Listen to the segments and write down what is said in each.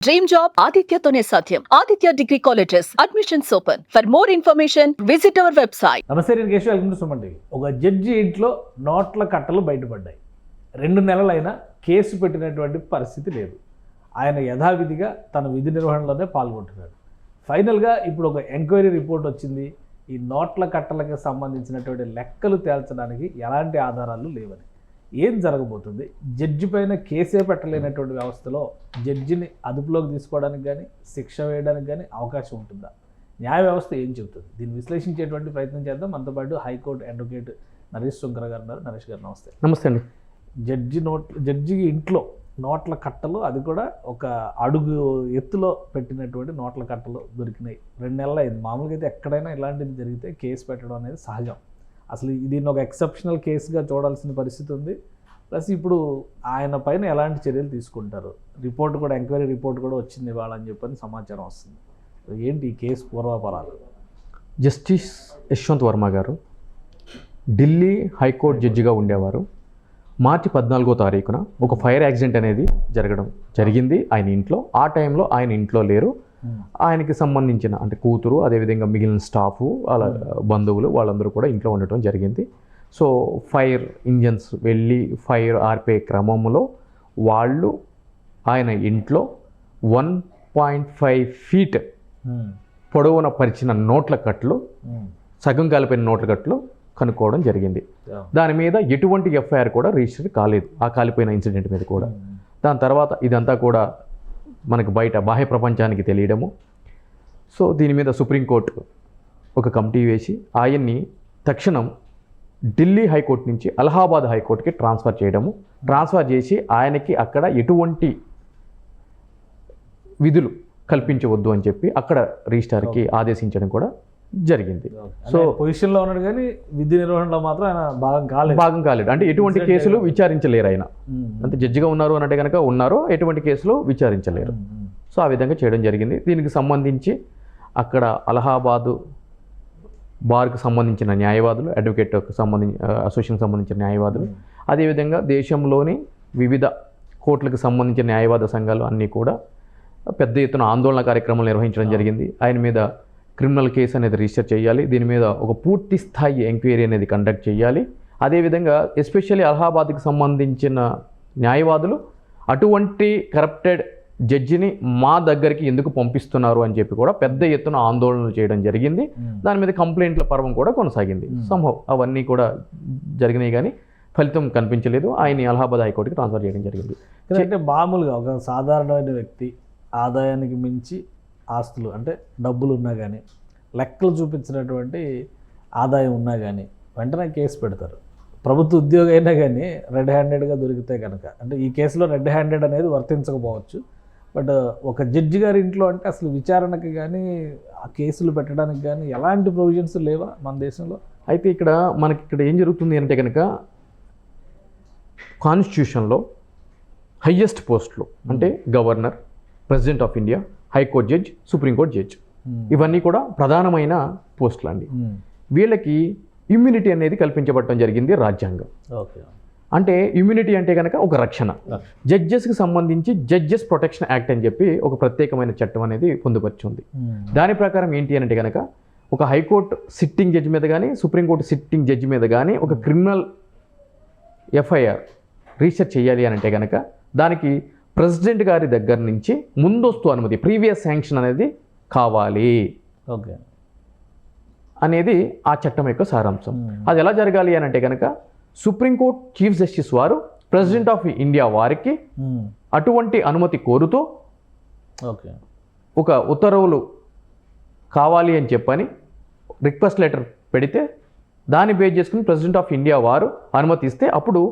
Dream job ఆదిత్యతోనే సాధ్యం. Aditya degree colleges admissions open. For more information visit our website. నమస్తే, నేను Keshav. Welcome to Suman TV. ఒక judge ఇంట్లో నోట్ల కట్టలు బయటపడ్డాయి. 2 నెలలైనా కేసు పెట్టినటువంటి పరిస్థితి లేదు. ఆయన యథావిధిగా తన విధి నిర్వహణలోనే పాల్గొంటున్నాడు. ఫైనల్గా ఇప్పుడు ఒక ఎంక్వైరీ రిపోర్ట్ వచ్చింది. ఈ నోట్ల కట్టలకు సంబంధించినటువంటి లెక్కలు తేల్చడానికి ఎలాంటి ఆధారాలు లేవని. ఏం జరగబోతుంది? జడ్జి పైన కేసే పెట్టలేనటువంటి వ్యవస్థలో జడ్జిని అదుపులోకి తీసుకోవడానికి కానీ శిక్ష వేయడానికి కానీ అవకాశం ఉంటుందా? న్యాయ వ్యవస్థ ఏం చెబుతుంది? దీన్ని విశ్లేషించేటువంటి ప్రయత్నం చేద్దాం. మనతో పాటు హైకోర్టు అడ్వకేట్ నరేష్ శుంకర గారు ఉన్నారు. నరేష్ గారు నమస్తే. నమస్తే అండి. జడ్జి ఇంట్లో నోట్ల కట్టలు, అది కూడా ఒక అడుగు ఎత్తులో పెట్టినటువంటి నోట్ల కట్టలు దొరికినాయి. 2 నెలలు అయింది. మామూలుగా అయితే ఎక్కడైనా ఇలాంటిది జరిగితే కేసు పెట్టడం అనేది సహజం. అసలు దీన్ని ఒక ఎక్సెప్షనల్ కేసుగా చూడాల్సిన పరిస్థితి ఉంది. ప్లస్ ఇప్పుడు ఆయన పైన ఎలాంటి చర్యలు తీసుకుంటారు? రిపోర్ట్ కూడా, ఎంక్వైరీ రిపోర్ట్ కూడా వచ్చింది ఇవాళ అని చెప్పని సమాచారం వస్తుంది. ఏంటి ఈ కేసు పూర్వాపరాలు? జస్టిస్ యశ్వంత్ వర్మ గారు ఢిల్లీ హైకోర్టు జడ్జిగా ఉండేవారు. మార్చి 14వ తారీఖున ఒక ఫైర్ యాక్సిడెంట్ అనేది జరిగింది ఆయన ఇంట్లో. ఆ టైంలో ఆయన ఇంట్లో లేరు. ఆయనకి సంబంధించిన అంటే కూతురు, అదేవిధంగా మిగిలిన స్టాఫ్, వాళ్ళ బంధువులు వాళ్ళందరూ కూడా ఇంట్లో ఉండటం జరిగింది. సో ఫైర్ ఇంజన్స్ వెళ్ళి ఫైర్ ఆర్పే క్రమంలో వాళ్ళు ఆయన ఇంట్లో 1.5 ఫీట్ పొడవున పరిచిన నోట్ల కట్లు, సగం కాలిపోయిన నోట్ల కట్లు కనుక్కోవడం జరిగింది. దాని మీద ఎటువంటి ఎఫ్ఐఆర్ కూడా రిజిస్టర్ కాలేదు, ఆ కాలిపోయిన ఇన్సిడెంట్ మీద కూడా. దాని తర్వాత ఇదంతా కూడా మనకు బయట బాహ్య ప్రపంచానికి తెలియడము. సో దీని మీద సుప్రీంకోర్టు ఒక కమిటీ వేసి ఆయన్ని తక్షణం ఢిల్లీ హైకోర్టు నుంచి అలహాబాద్ హైకోర్టుకి ట్రాన్స్ఫర్ చేసి ఆయనకి అక్కడ ఎటువంటి విధులు కల్పించవద్దు అని చెప్పి అక్కడ రిజిస్ట్రార్కి ఆదేశించడం కూడా జరిగింది. సో పొజిషన్లో ఉన్నాడు కానీ విధి నిర్వహణలో మాత్రం ఆయన భాగం కాలేడు. అంటే ఎటువంటి కేసులు విచారించలేరు ఆయన. అంటే జడ్జిగా ఉన్నారు అన్నట్టు కనుక ఉన్నారు, ఎటువంటి కేసులు విచారించలేరు. సో ఆ విధంగా చేయడం జరిగింది. దీనికి సంబంధించి అక్కడ అలహాబాదు బార్కు సంబంధించిన న్యాయవాదులు, అడ్వకేట్కి అసోసియేషన్కి సంబంధించిన న్యాయవాదులు, అదేవిధంగా దేశంలోని వివిధ కోర్టులకు సంబంధించిన న్యాయవాద సంఘాలు అన్నీ కూడా పెద్ద ఎత్తున ఆందోళన కార్యక్రమాలు నిర్వహించడం జరిగింది. ఆయన మీద క్రిమినల్ కేసు అనేది రిజిస్టర్ చేయాలి, దీని మీద ఒక పూర్తి స్థాయి ఎంక్వైరీ అనేది కండక్ట్ చేయాలి. అదేవిధంగా ఎస్పెషల్లీ అలహాబాద్కి సంబంధించిన న్యాయవాదులు అటువంటి కరప్టెడ్ జడ్జిని మా దగ్గరికి ఎందుకు పంపిస్తున్నారు అని చెప్పి కూడా పెద్ద ఎత్తున ఆందోళనలు చేయడం జరిగింది. దాని మీద కంప్లైంట్ల పర్వం కూడా కొనసాగింది. సంభవ్ అవన్నీ కూడా జరిగినాయి కానీ ఫలితం కనిపించలేదు. ఆయన్ని అలహాబాద్ హైకోర్టుకి ట్రాన్స్ఫర్ చేయడం జరిగింది. అంటే మామూలుగా ఒక సాధారణమైన వ్యక్తి ఆదాయానికి మించి ఆస్తులు అంటే డబ్బులు ఉన్నా కానీ, లెక్కలు చూపించినటువంటి ఆదాయం ఉన్నా కానీ వెంటనే కేసు పెడతారు. ప్రభుత్వ ఉద్యోగం అయినా కానీ రెడ్ హ్యాండెడ్గా దొరికితే కనుక, అంటే ఈ కేసులో రెడ్ హ్యాండెడ్ అనేది వర్తించకపోవచ్చు. బట్ ఒక జడ్జి గారి ఇంట్లో అంటే అసలు విచారణకి కానీ ఆ కేసులు పెట్టడానికి కానీ ఎలాంటి ప్రొవిజన్స్ లేవా మన దేశంలో? అయితే మనకి ఏం జరుగుతుంది అంటే కనుక కాన్స్టిట్యూషన్లో హయ్యెస్ట్ పోస్టులు అంటే governor, president of India, high court judge, supreme court judge, ఇవన్నీ కూడా ప్రధానమైన పోస్టులు అండి. వీళ్ళకి ఇమ్యూనిటీ అనేది కల్పించబడటం జరిగింది రాజ్యాంగం. అంటే ఇమ్యూనిటీ అంటే కనుక ఒక రక్షణ. జడ్జెస్కి సంబంధించి జడ్జెస్ ప్రొటెక్షన్ యాక్ట్ అని చెప్పి ఒక ప్రత్యేకమైన చట్టం అనేది పొందుపరిచింది. దాని ప్రకారం ఏంటి అంటే కనుక ఒక హైకోర్టు సిట్టింగ్ జడ్జి మీద కానీ, సుప్రీంకోర్టు సిట్టింగ్ జడ్జి మీద కానీ ఒక క్రిమినల్ ఎఫ్ఐఆర్ రిజిస్టర్ చేయాలి అని అంటే కనుక దానికి ప్రెసిడెంట్ గారి దగ్గర నుంచి ముందస్తు అనుమతి, ప్రీవియస్ శాంక్షన్ అనేది కావాలి అనేది ఆ చట్టం యొక్క సారాంశం. అది ఎలా జరగాలి అని అంటే కనుక సుప్రీంకోర్టు చీఫ్ జస్టిస్ వారు ప్రెసిడెంట్ ఆఫ్ ఇండియా వారికి అటువంటి అనుమతి కోరుతూ ఒక ఉత్తర్వులు కావాలి అని చెప్పని రిక్వెస్ట్ లెటర్ పెడితే దాన్ని బేస్ చేసుకుని ప్రెసిడెంట్ ఆఫ్ ఇండియా వారు అనుమతి ఇస్తే అప్పుడు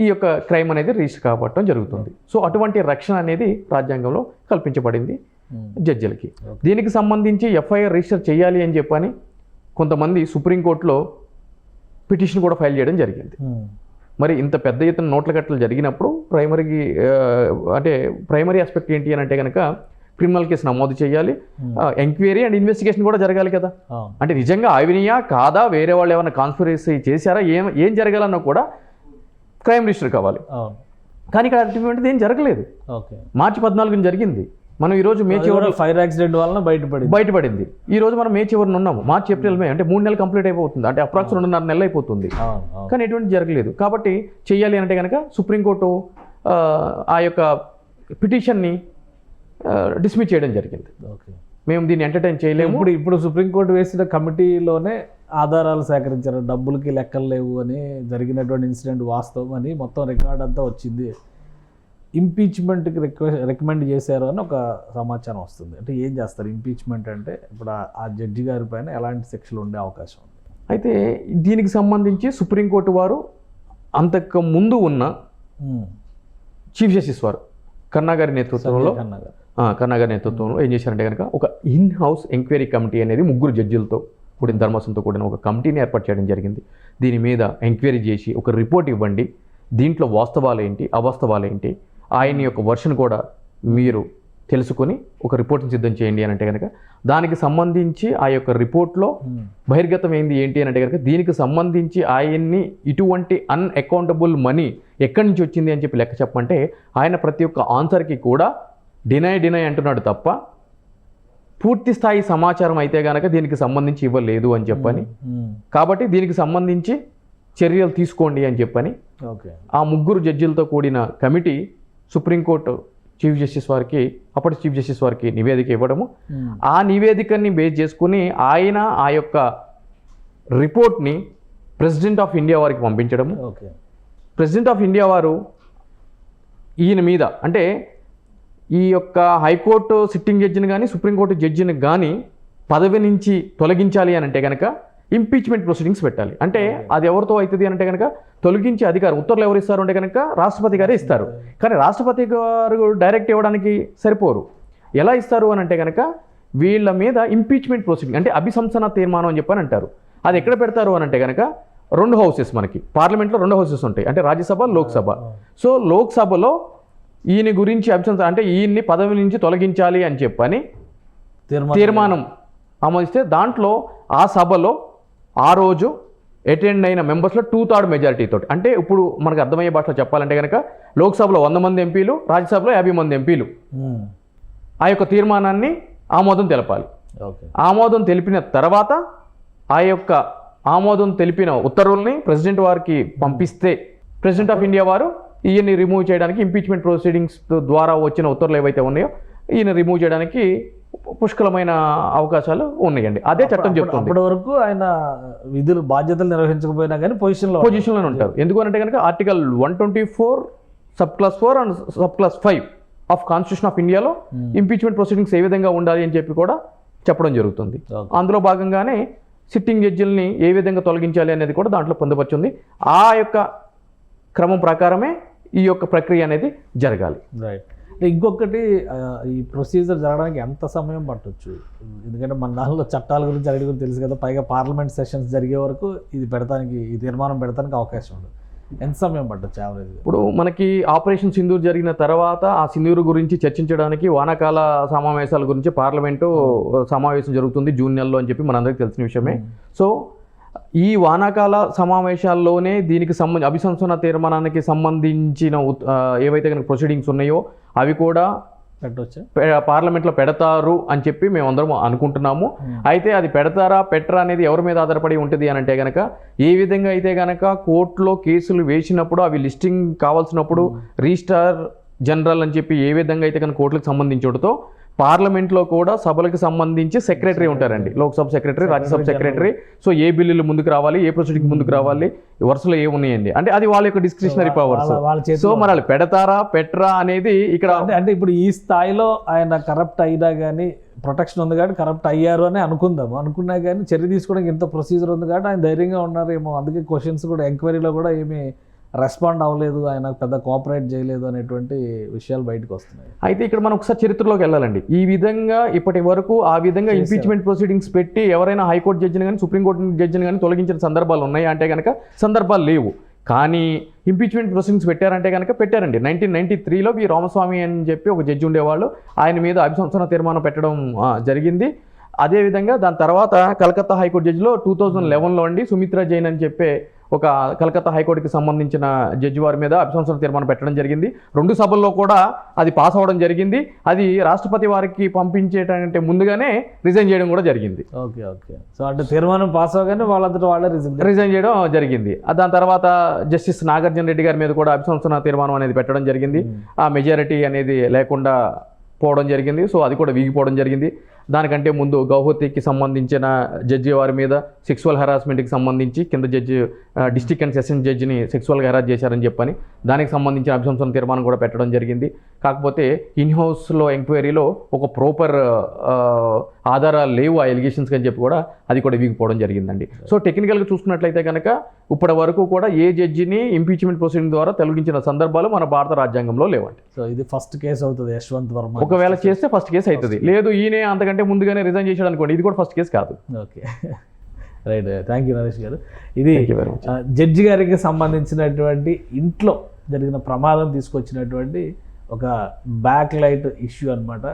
ఈ యొక్క క్రైమ్ అనేది రిజిస్టర్ కాబట్టడం జరుగుతుంది. సో అటువంటి రక్షణ అనేది రాజ్యాంగంలో కల్పించబడింది జడ్జిలకి. దీనికి సంబంధించి ఎఫ్ఐఆర్ రిజిస్టర్ చేయాలి అని చెప్పని కొంతమంది సుప్రీంకోర్టులో పిటిషన్ కూడా ఫైల్ చేయడం జరిగింది. మరి ఇంత పెద్ద ఎత్తున నోట్ల కట్టలు జరిగినప్పుడు ప్రైమరీ ఆస్పెక్ట్ ఏంటి అని అంటే కనుక క్రిమినల్ కేసు నమోదు చేయాలి, ఎంక్వైరీ అండ్ ఇన్వెస్టిగేషన్ కూడా జరగాలి కదా. అంటే నిజంగా అవినీయా కాదా, వేరే వాళ్ళు ఏమైనా కాన్స్పిరసీ చేశారా, ఏం జరగాలన్నా కూడా క్రైమ్ రిజిస్టర్ కావాలి. కానీ ఇక్కడ అటువంటిది ఏం జరగలేదు. మార్చి 14న జరిగింది. మనం ఈరోజు మే చివరి ఫైర్ యాక్సిడెంట్ వలన బయటపడింది. ఈ రోజు మనం మే చివరిని ఉన్నాము, మార్చి ఏప్రిల్ మే అంటే 3 నెలలు కంప్లీట్ అయిపోతుంది, అంటే అప్రాక్స్ 2.5 నెలలు అయిపోతుంది. కానీ ఎటువంటి జరగలేదు. కాబట్టి చెయ్యాలి అంటే కనుక సుప్రీంకోర్టు ఆ యొక్క పిటిషన్ని డిస్మిస్ చేయడం జరిగింది. ఓకే, మేము దీన్ని ఎంటర్టైన్ చేయలేము. ఇప్పుడు సుప్రీంకోర్టు వేసిన కమిటీలోనే ఆధారాలు సేకరించారు, డబ్బులకి లెక్కలు లేవు అని, జరిగినటువంటి ఇన్సిడెంట్ వాస్తవం అని మొత్తం రికార్డ్ అంతా వచ్చింది. ఇంపీచ్మెంట్కి రికమెండ్ చేశారు అని ఒక సమాచారం వస్తుంది. అంటే ఏం చేస్తారు ఇంపీచ్మెంట్ అంటే? ఇప్పుడు ఆ జడ్జి గారి పైన ఎలాంటి శిక్షలు ఉండే అవకాశం ఉంది? అయితే దీనికి సంబంధించి సుప్రీంకోర్టు వారు అంతకు ముందు ఉన్న చీఫ్ జస్టిస్ వారు కన్నా గారి నేతృత్వంలో ఏం చేశారంటే కనుక ఒక ఇన్ హౌస్ ఎంక్వైరీ కమిటీ అనేది 3 జడ్జిలతో కూడిన ధర్మాసనంతో కూడిన ఒక కమిటీని ఏర్పాటు చేయడం జరిగింది. దీని మీద ఎంక్వైరీ చేసి ఒక రిపోర్ట్ ఇవ్వండి, దీంట్లో వాస్తవాలు ఏంటి అవాస్తవాలు ఏంటి, ఆయన యొక్క వర్షన్ కూడా మీరు తెలుసుకొని ఒక రిపోర్ట్ని సిద్ధం చేయండి అని అంటే కనుక దానికి సంబంధించి ఆ యొక్క రిపోర్ట్లో బహిర్గతం ఏంది ఏంటి అని అంటే కనుక దీనికి సంబంధించి ఆయన్ని ఇటువంటి అన్అకౌంటబుల్ మనీ ఎక్కడి నుంచి వచ్చింది అని చెప్పి లెక్క చెప్పమంటే ఆయన ప్రతి ఒక్క ఆన్సర్కి కూడా డినై అంటున్నాడు తప్ప పూర్తి స్థాయి సమాచారం అయితే కనుక దీనికి సంబంధించి ఇవ్వలేదు అని చెప్పని, కాబట్టి దీనికి సంబంధించి చర్యలు తీసుకోండి అని చెప్పని ఆ 3 జడ్జిలతో కూడిన కమిటీ సుప్రీంకోర్టు చీఫ్ జస్టిస్ వారికి, అప్పటి చీఫ్ జస్టిస్ వారికి నివేదిక ఇవ్వడము, ఆ నివేదికని బేస్ చేసుకుని ఆయన ఆ యొక్క రిపోర్ట్ని ప్రెసిడెంట్ ఆఫ్ ఇండియా వారికి పంపించడము. ప్రెసిడెంట్ ఆఫ్ ఇండియా వారు ఈయన మీద అంటే ఈ యొక్క హైకోర్టు సిట్టింగ్ జడ్జిని కానీ సుప్రీంకోర్టు జడ్జిని కానీ పదవి నుంచి తొలగించాలి అని అంటే కనుక ఇంపీచ్మెంట్ ప్రొసీడింగ్స్ పెట్టాలి. అంటే అది ఎవరితో అవుతుంది అంటే కనుక తొలగించే అధికారం ఉత్తర్వులు ఎవరు ఇస్తారు అంటే కనుక రాష్ట్రపతి గారే ఇస్తారు. కానీ రాష్ట్రపతి గారు డైరెక్ట్ ఇవ్వడానికి సరిపోరు. ఎలా ఇస్తారు అని అంటే కనుక వీళ్ళ మీద ఇంపీచ్మెంట్ ప్రొసీడింగ్ అంటే అభిశంసన తీర్మానం అని చెప్పని అంటారు. అది ఎక్కడ పెడతారు అని అంటే కనుక 2 హౌసెస్, మనకి పార్లమెంట్లో 2 హౌసెస్ ఉంటాయి, అంటే రాజ్యసభ లోక్సభ. సో లోక్సభలో ఈయన గురించి అభిశంసన అంటే ఈయన్ని పదవి నుంచి తొలగించాలి అని చెప్పని తీర్మానం ఆమోదిస్తే దాంట్లో ఆ సభలో ఆ రోజు అటెండ్ అయిన మెంబర్స్లో 2/3 మెజారిటీ తోటి, అంటే ఇప్పుడు మనకు అర్థమయ్యే భాషలో చెప్పాలంటే కనుక లోక్సభలో 100 మంది ఎంపీలు, రాజ్యసభలో 50 మంది ఎంపీలు ఆ యొక్క తీర్మానాన్ని ఆమోదం తెలపాలి. ఆమోదం తెలిపిన తర్వాత ఆ యొక్క ఆమోదం తెలిపిన ఉత్తర్వుల్ని ప్రెసిడెంట్ వారికి పంపిస్తే ప్రెసిడెంట్ ఆఫ్ ఇండియా వారు ఈయన్ని రిమూవ్ చేయడానికి ఇంపీచ్మెంట్ ప్రొసీడింగ్స్ ద్వారా వచ్చిన ఉత్తర్వులు ఏవైతే ఉన్నాయో ఈయన రిమూవ్ చేయడానికి పుష్కలమైన అవకాశాలు ఉన్నాయండి. అదే చట్టం చెప్తుంది. అప్పటి వరకు ఆయన విధులు బాధ్యతలు నిర్వహించకపోయినా కానీ పొజిషన్లోనే ఉంటారు. ఎందుకంటే కనుక article 124 sub-class 4 and sub-class 5 of constitution of ఇండియాలో ఇంపీచ్మెంట్ ప్రొసీడింగ్స్ ఏ విధంగా ఉండాలి అని చెప్పి కూడా చెప్పడం జరుగుతుంది. అందులో భాగంగానే సిట్టింగ్ జడ్జిల్ని ఏ విధంగా తొలగించాలి అనేది కూడా దాంట్లో పొందుపరిచింది. ఆ యొక్క క్రమం ప్రకారమే ఈ యొక్క ప్రక్రియ అనేది జరగాలి. రైట్. ఇంకొకటి, ఈ ప్రొసీజర్ జరగడానికి ఎంత సమయం పట్టొచ్చు? ఎందుకంటే మన దానిలో చట్టాల గురించి అడిగి గురించి తెలుసు కదా, పైగా పార్లమెంట్ సెషన్స్ జరిగే వరకు ఇది పెడతానికి, ఈ తీర్మానం పెడతానికి అవకాశం ఉంది. ఎంత సమయం పట్టొచ్చు యావరేజ్? ఇప్పుడు మనకి ఆపరేషన్ సింధూర్ జరిగిన తర్వాత ఆ సింధూర్ గురించి చర్చించడానికి వానాకాల సమావేశాల గురించి పార్లమెంటు సమావేశం జరుగుతుంది జూన్ నెలలో అని చెప్పి మనందరికీ తెలిసిన విషయమే. సో ఈ వానాకాల సమావేశాల్లోనే దీనికి అభిశంసన తీర్మానానికి సంబంధించిన ఏవైతే కనుక ప్రొసీడింగ్స్ ఉన్నాయో అవి కూడా పార్లమెంట్లో పెడతారు అని చెప్పి మేమందరం అనుకుంటున్నాము. అయితే అది పెడతారా పెట్టరా అనేది ఎవరి మీద ఆధారపడి ఉంటుంది అని అంటే కనుక ఏ విధంగా అయితే కనుక కోర్టులో కేసులు వేసినప్పుడు అవి లిస్టింగ్ కావాల్సినప్పుడు రిజిస్ట్రార్ జనరల్ అని చెప్పి ఏ విధంగా అయితే కనుక కోర్టులకు సంబంధించుతో పార్లమెంట్లో కూడా సభలకు సంబంధించి సెక్రటరీ ఉంటారండి, Lok Sabha secretary, Rajya Sabha secretary. So ఏ బిల్లులు ముందుకు రావాలి, ఏ ప్రొసీడింగ్ ముందుకు రావాలి, వరుసలో ఏ ఉన్నాయండి అంటే అది వాళ్ళ యొక్క డిస్క్రిషనరీ పవర్స్. సో మరి వాళ్ళు పెడతారా పెట్టరా అనేది ఇక్కడ అంటే ఇప్పుడు ఈ స్థాయిలో ఆయన కరప్ట్ అయినా కానీ ప్రొటెక్షన్ ఉంది కాబట్టి కరప్ట్ అయ్యారు అని అనుకున్నా కానీ చర్య తీసుకోవడానికి ఇంత ప్రొసీజర్ ఉంది కాబట్టి ఆయన ధైర్యంగా ఉన్నారేమో. అందుకే క్వశ్చన్స్ కూడా ఎంక్వైరీలో కూడా ఏమీ రెస్పాండ్ అవ్వలేదు, ఆయన పెద్ద కోఆపరేట్ చేయలేదు అనేటువంటి విషయాలు బయటకు వస్తున్నాయి. అయితే ఇక్కడ మనం ఒకసారి చరిత్రలోకి వెళ్ళాలండి. ఈ విధంగా ఇప్పటి వరకు ఆ విధంగా ఇంపీచ్మెంట్ ప్రొసీడింగ్స్ పెట్టి ఎవరైనా హైకోర్టు జడ్జిని కానీ సుప్రీంకోర్టు జడ్జిని కానీ తొలగించిన సందర్భాలు ఉన్నాయి అంటే కనుక సందర్భాలు లేవు. కానీ ఇంపీచ్మెంట్ ప్రొసీడింగ్స్ పెట్టారంటే కనుక పెట్టారండి. 1993లో వి రామస్వామి అని చెప్పి ఒక జడ్జి ఉండేవాళ్ళు, ఆయన మీద అభిశంసన తీర్మానం పెట్టడం జరిగింది. అదేవిధంగా దాని తర్వాత కలకత్తా హైకోర్టు జడ్జిలో 2011లో అండి సుమిత్రా జైన్ అని చెప్పే ఒక కలకత్తా హైకోర్టుకి సంబంధించిన జడ్జి వారి మీద అభిశంసన తీర్మానం పెట్టడం జరిగింది. 2 సభల్లో కూడా అది పాస్ అవ్వడం జరిగింది. అది రాష్ట్రపతి వారికి పంపించేటంటే ముందుగానే రిజైన్ చేయడం కూడా జరిగింది. Okay okay. సో అంటే తీర్మానం పాస్ అవ్వగానే వాళ్ళంతటా వాళ్ళే రిజైన్ చేయడం జరిగింది. దాని తర్వాత జస్టిస్ నాగార్జున రెడ్డి గారి మీద కూడా అభిశంసన తీర్మానం అనేది పెట్టడం జరిగింది. ఆ మెజారిటీ అనేది లేకుండా పోవడం జరిగింది. సో అది కూడా వీగిపోవడం జరిగింది. దానికంటే ముందు గౌహతికి సంబంధించిన జడ్జి వారి మీద సెక్సువల్ హెరాస్మెంట్కి సంబంధించి కింద జడ్జి డిస్ట్రిక్ట్ అండ్ సెషన్ జడ్జిని సెక్సువల్గా హెరాస్ చేశారని చెప్పని దానికి సంబంధించిన అభిశంసన తీర్మానం కూడా పెట్టడం జరిగింది. కాకపోతే ఇన్హౌస్లో ఎంక్వైరీలో ఒక ప్రాపర్ ఆధారాలు లేవు ఆ ఎలిగేషన్స్కి అని చెప్పి కూడా అది కూడా వీగిపోవడం జరిగిందండి. సో టెక్నికల్గా చూసుకున్నట్లయితే కనుక ఇప్పటి వరకు కూడా ఏ జడ్జిని ఇంపీచ్మెంట్ ప్రొసీడింగ్ ద్వారా తొలగించిన సందర్భాలు మన భారత రాజ్యాంగంలో లేవండి. సో ఇది ఫస్ట్ కేసు అవుతుంది యశ్వంత్ వర్మ. ఒకవేళ చేస్తే ఫస్ట్ కేసు అవుతుంది. లేదు ఈయనే అంతకంటే ముందుగానే రిజైన్ చేశాడు అనుకోండి, ఇది కూడా ఫస్ట్ కేసు కాదు. Okay right. Thank you Naresh గారు. ఇది జడ్జి గారికి సంబంధించినటువంటి ఇంట్లో జరిగిన ప్రమాదం తీసుకొచ్చినటువంటి ఒక బ్యాక్ లైట్ ఇష్యూ అనమాట.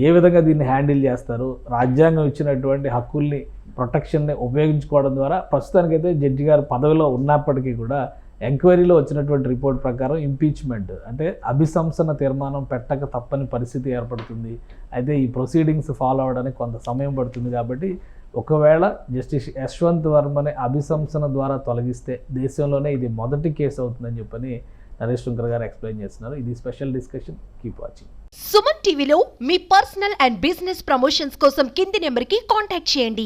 ఏ విధంగా దీన్ని హ్యాండిల్ చేస్తారు, రాజ్యాంగం ఇచ్చినటువంటి హక్కుల్ని ప్రొటెక్షన్ని ఉపయోగించుకోవడం ద్వారా ప్రస్తుతానికైతే జడ్జి గారు పదవిలో ఉన్నప్పటికీ కూడా ఎంక్వైరీలో వచ్చినటువంటి రిపోర్ట్ ప్రకారం ఇంపీచ్మెంట్ అంటే అభిశంసన తీర్మానం పెట్టక తప్పని పరిస్థితి ఏర్పడుతుంది. అయితే ఈ ప్రొసీడింగ్స్ ఫాలో అవ్వడానికి కొంత సమయం పడుతుంది. కాబట్టి ఒకవేళ జస్టిస్ యశ్వంత్ వర్మని అభిశంసన ద్వారా తొలగిస్తే దేశంలోనే ఇది మొదటి కేసు అవుతుందని చెప్పని నరేష్ శంకర్ గారు ఎక్స్ప్లెయిన్ చేస్తున్నారు. ఇది special discussion. Keep watching. Suman టీవీలో మీ పర్సనల్ అండ్ బిజినెస్ ప్రమోషన్స్ కోసం కింది నెంబర్కి కాంటాక్ట్ చేయండి.